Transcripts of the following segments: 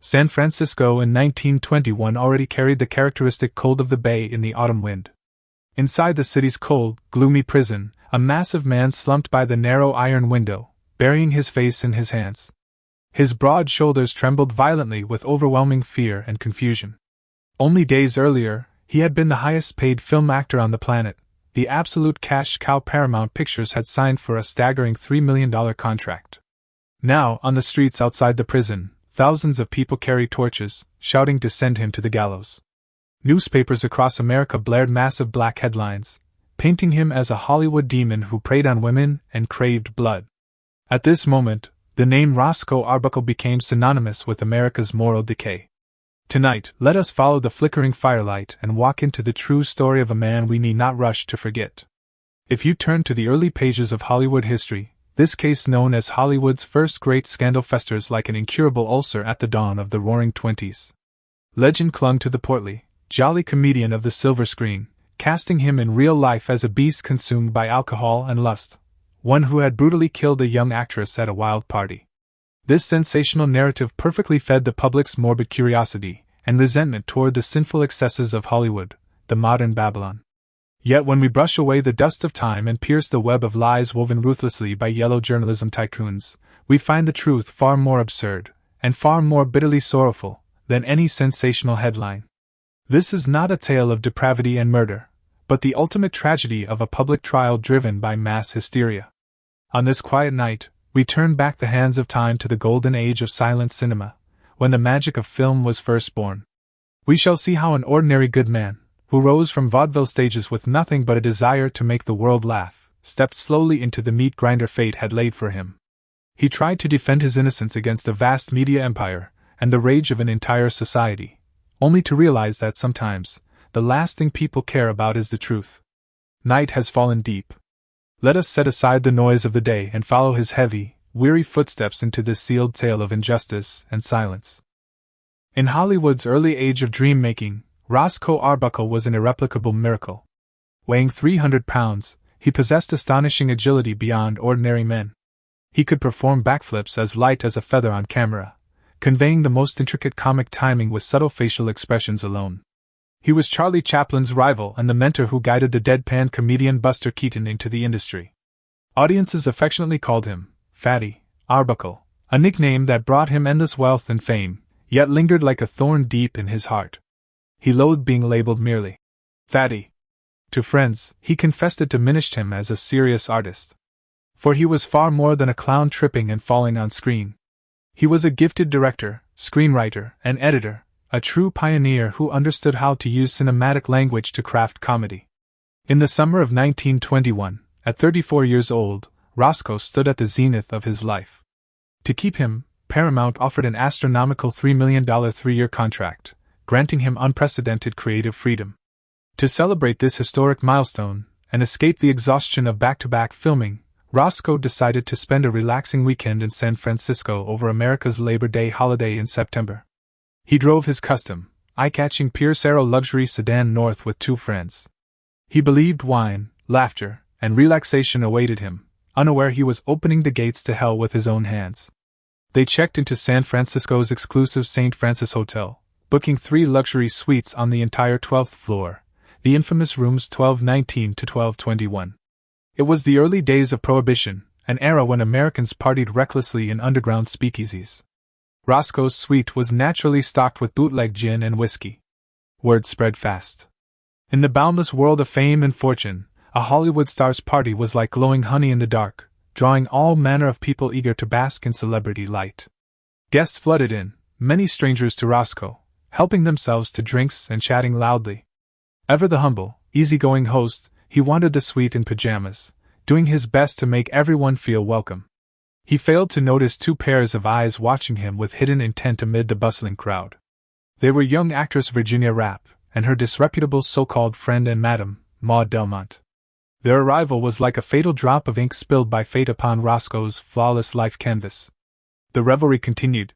San Francisco in 1921 already carried the characteristic cold of the bay in the autumn wind. Inside the city's cold, gloomy prison, a massive man slumped by the narrow iron window, burying his face in his hands. His broad shoulders trembled violently with overwhelming fear and confusion. Only days earlier, he had been the highest-paid film actor on the planet. The absolute cash cow Paramount Pictures had signed for a staggering $3 million contract. Now, on the streets outside the prison, thousands of people carried torches, shouting to send him to the gallows. Newspapers across America blared massive black headlines, painting him as a Hollywood demon who preyed on women and craved blood. At this moment, the name Roscoe Arbuckle became synonymous with America's moral decay. Tonight, let us follow the flickering firelight and walk into the true story of a man we need not rush to forget. If you turn to the early pages of Hollywood history, this case known as Hollywood's first great scandal festers like an incurable ulcer at the dawn of the Roaring Twenties. Legend clung to the portly, jolly comedian of the silver screen, casting him in real life as a beast consumed by alcohol and lust, one who had brutally killed a young actress at a wild party. This sensational narrative perfectly fed the public's morbid curiosity and resentment toward the sinful excesses of Hollywood, the modern Babylon. Yet when we brush away the dust of time and pierce the web of lies woven ruthlessly by yellow journalism tycoons, we find the truth far more absurd, and far more bitterly sorrowful, than any sensational headline. This is not a tale of depravity and murder, but the ultimate tragedy of a public trial driven by mass hysteria. On this quiet night, we turn back the hands of time to the golden age of silent cinema, when the magic of film was first born. We shall see how an ordinary good man, who rose from vaudeville stages with nothing but a desire to make the world laugh, stepped slowly into the meat grinder fate had laid for him. He tried to defend his innocence against a vast media empire and the rage of an entire society, only to realize that sometimes, the last thing people care about is the truth. Night has fallen deep. Let us set aside the noise of the day and follow his heavy, weary footsteps into this sealed tale of injustice and silence. In Hollywood's early age of dream-making, Roscoe Arbuckle was an irreplicable miracle. Weighing 300 pounds, he possessed astonishing agility beyond ordinary men. He could perform backflips as light as a feather on camera, conveying the most intricate comic timing with subtle facial expressions alone. He was Charlie Chaplin's rival and the mentor who guided the deadpan comedian Buster Keaton into the industry. Audiences affectionately called him Fatty Arbuckle, a nickname that brought him endless wealth and fame, yet lingered like a thorn deep in his heart. He loathed being labeled merely Fatty. To friends, he confessed it diminished him as a serious artist. For he was far more than a clown tripping and falling on screen. He was a gifted director, screenwriter, and editor, a true pioneer who understood how to use cinematic language to craft comedy. In the summer of 1921, at 34 years old, Roscoe stood at the zenith of his life. To keep him, Paramount offered an astronomical $3 million three-year contract, granting him unprecedented creative freedom. To celebrate this historic milestone, and escape the exhaustion of back-to-back filming, Roscoe decided to spend a relaxing weekend in San Francisco over America's Labor Day holiday in September. He drove his custom, eye-catching Pierce Arrow luxury sedan north with two friends. He believed wine, laughter, and relaxation awaited him, unaware he was opening the gates to hell with his own hands. They checked into San Francisco's exclusive St. Francis Hotel, booking 3 luxury suites on the entire 12th floor, the infamous rooms 1219 to 1221. It was the early days of Prohibition, an era when Americans partied recklessly in underground speakeasies. Roscoe's suite was naturally stocked with bootleg gin and whiskey. Word spread fast. In the boundless world of fame and fortune, a Hollywood star's party was like glowing honey in the dark, drawing all manner of people eager to bask in celebrity light. Guests flooded in, many strangers to Roscoe, helping themselves to drinks and chatting loudly. Ever the humble, easygoing host, he wandered the suite in pajamas, doing his best to make everyone feel welcome. He failed to notice 2 pairs of eyes watching him with hidden intent amid the bustling crowd. They were young actress Virginia Rappe, and her disreputable so-called friend and madam, Maud Delmont. Their arrival was like a fatal drop of ink spilled by fate upon Roscoe's flawless life canvas. The revelry continued.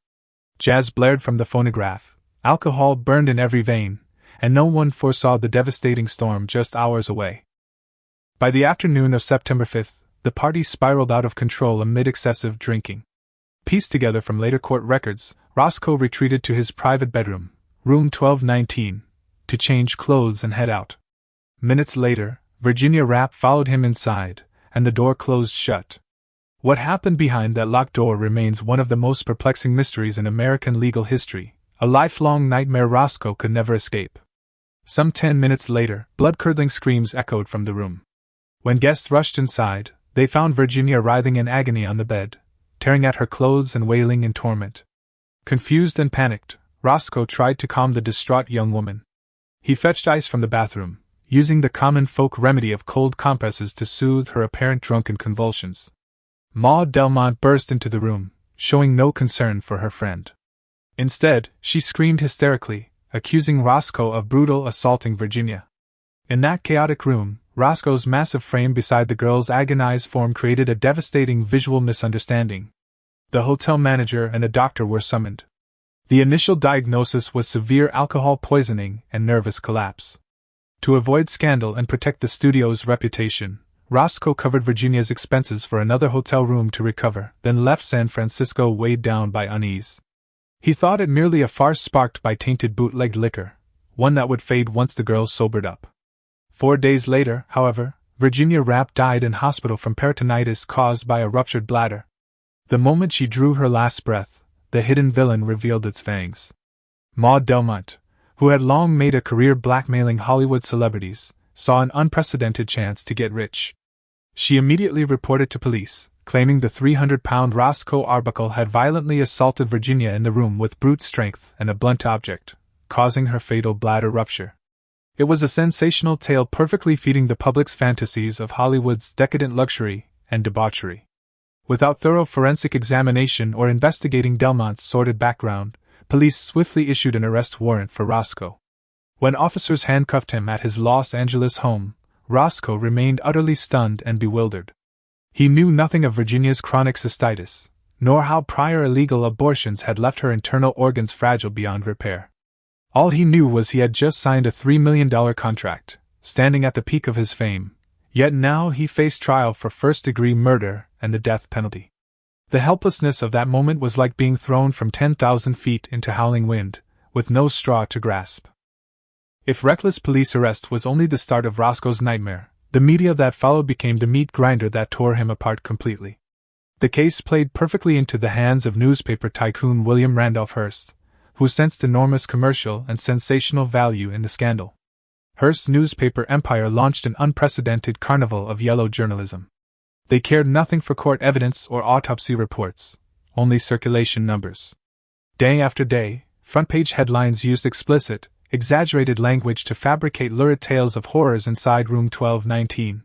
Jazz blared from the phonograph, alcohol burned in every vein, and no one foresaw the devastating storm just hours away. By the afternoon of September 5th, the party spiraled out of control amid excessive drinking. Pieced together from later court records, Roscoe retreated to his private bedroom, room 1219, to change clothes and head out. Minutes later, Virginia Rapp followed him inside, and the door closed shut. What happened behind that locked door remains one of the most perplexing mysteries in American legal history, a lifelong nightmare Roscoe could never escape. Some 10 minutes later, blood-curdling screams echoed from the room. When guests rushed inside, they found Virginia writhing in agony on the bed, tearing at her clothes and wailing in torment. Confused and panicked, Roscoe tried to calm the distraught young woman. He fetched ice from the bathroom, using the common folk remedy of cold compresses to soothe her apparent drunken convulsions. Maud Delmont burst into the room, showing no concern for her friend. Instead, she screamed hysterically, accusing Roscoe of brutal assaulting Virginia. In that chaotic room, Roscoe's massive frame beside the girl's agonized form created a devastating visual misunderstanding. The hotel manager and a doctor were summoned. The initial diagnosis was severe alcohol poisoning and nervous collapse. To avoid scandal and protect the studio's reputation, Roscoe covered Virginia's expenses for another hotel room to recover, then left San Francisco weighed down by unease. He thought it merely a farce sparked by tainted bootlegged liquor, one that would fade once the girl sobered up. 4 days later, however, Virginia Rapp died in hospital from peritonitis caused by a ruptured bladder. The moment she drew her last breath, the hidden villain revealed its fangs. Maud Delmont, who had long made a career blackmailing Hollywood celebrities, saw an unprecedented chance to get rich. She immediately reported to police, claiming the 300-pound Roscoe Arbuckle had violently assaulted Virginia in the room with brute strength and a blunt object, causing her fatal bladder rupture. It was a sensational tale perfectly feeding the public's fantasies of Hollywood's decadent luxury and debauchery. Without thorough forensic examination or investigating Delmont's sordid background, police swiftly issued an arrest warrant for Roscoe. When officers handcuffed him at his Los Angeles home, Roscoe remained utterly stunned and bewildered. He knew nothing of Virginia's chronic cystitis, nor how prior illegal abortions had left her internal organs fragile beyond repair. All he knew was he had just signed a $3 million contract, standing at the peak of his fame, yet now he faced trial for first-degree murder and the death penalty. The helplessness of that moment was like being thrown from 10,000 feet into howling wind, with no straw to grasp. If reckless police arrest was only the start of Roscoe's nightmare, the media that followed became the meat grinder that tore him apart completely. The case played perfectly into the hands of newspaper tycoon William Randolph Hearst, who sensed enormous commercial and sensational value in the scandal. Hearst's newspaper empire launched an unprecedented carnival of yellow journalism. They cared nothing for court evidence or autopsy reports, only circulation numbers. Day after day, front-page headlines used explicit, exaggerated language to fabricate lurid tales of horrors inside room 1219.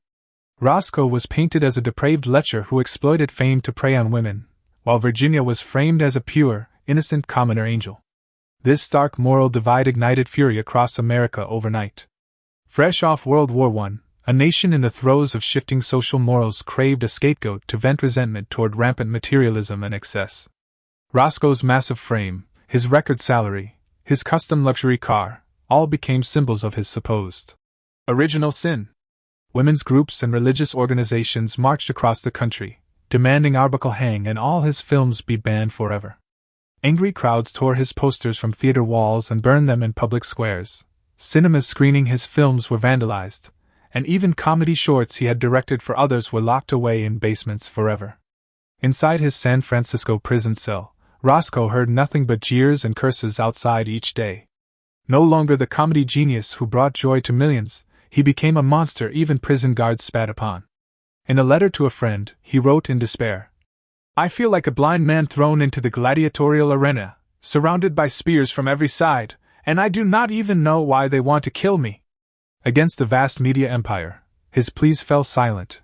Roscoe was painted as a depraved lecher who exploited fame to prey on women, while Virginia was framed as a pure, innocent commoner angel. This stark moral divide ignited fury across America overnight. Fresh off World War I, a nation in the throes of shifting social morals craved a scapegoat to vent resentment toward rampant materialism and excess. Roscoe's massive frame, his record salary, his custom luxury car, all became symbols of his supposed original sin. Women's groups and religious organizations marched across the country, demanding Arbuckle hang and all his films be banned forever. Angry crowds tore his posters from theater walls and burned them in public squares. Cinemas screening his films were vandalized, and even comedy shorts he had directed for others were locked away in basements forever. Inside his San Francisco prison cell, Roscoe heard nothing but jeers and curses outside each day. No longer the comedy genius who brought joy to millions, he became a monster even prison guards spat upon. In a letter to a friend, he wrote in despair, "I feel like a blind man thrown into the gladiatorial arena, surrounded by spears from every side, and I do not even know why they want to kill me." Against the vast media empire, his pleas fell silent,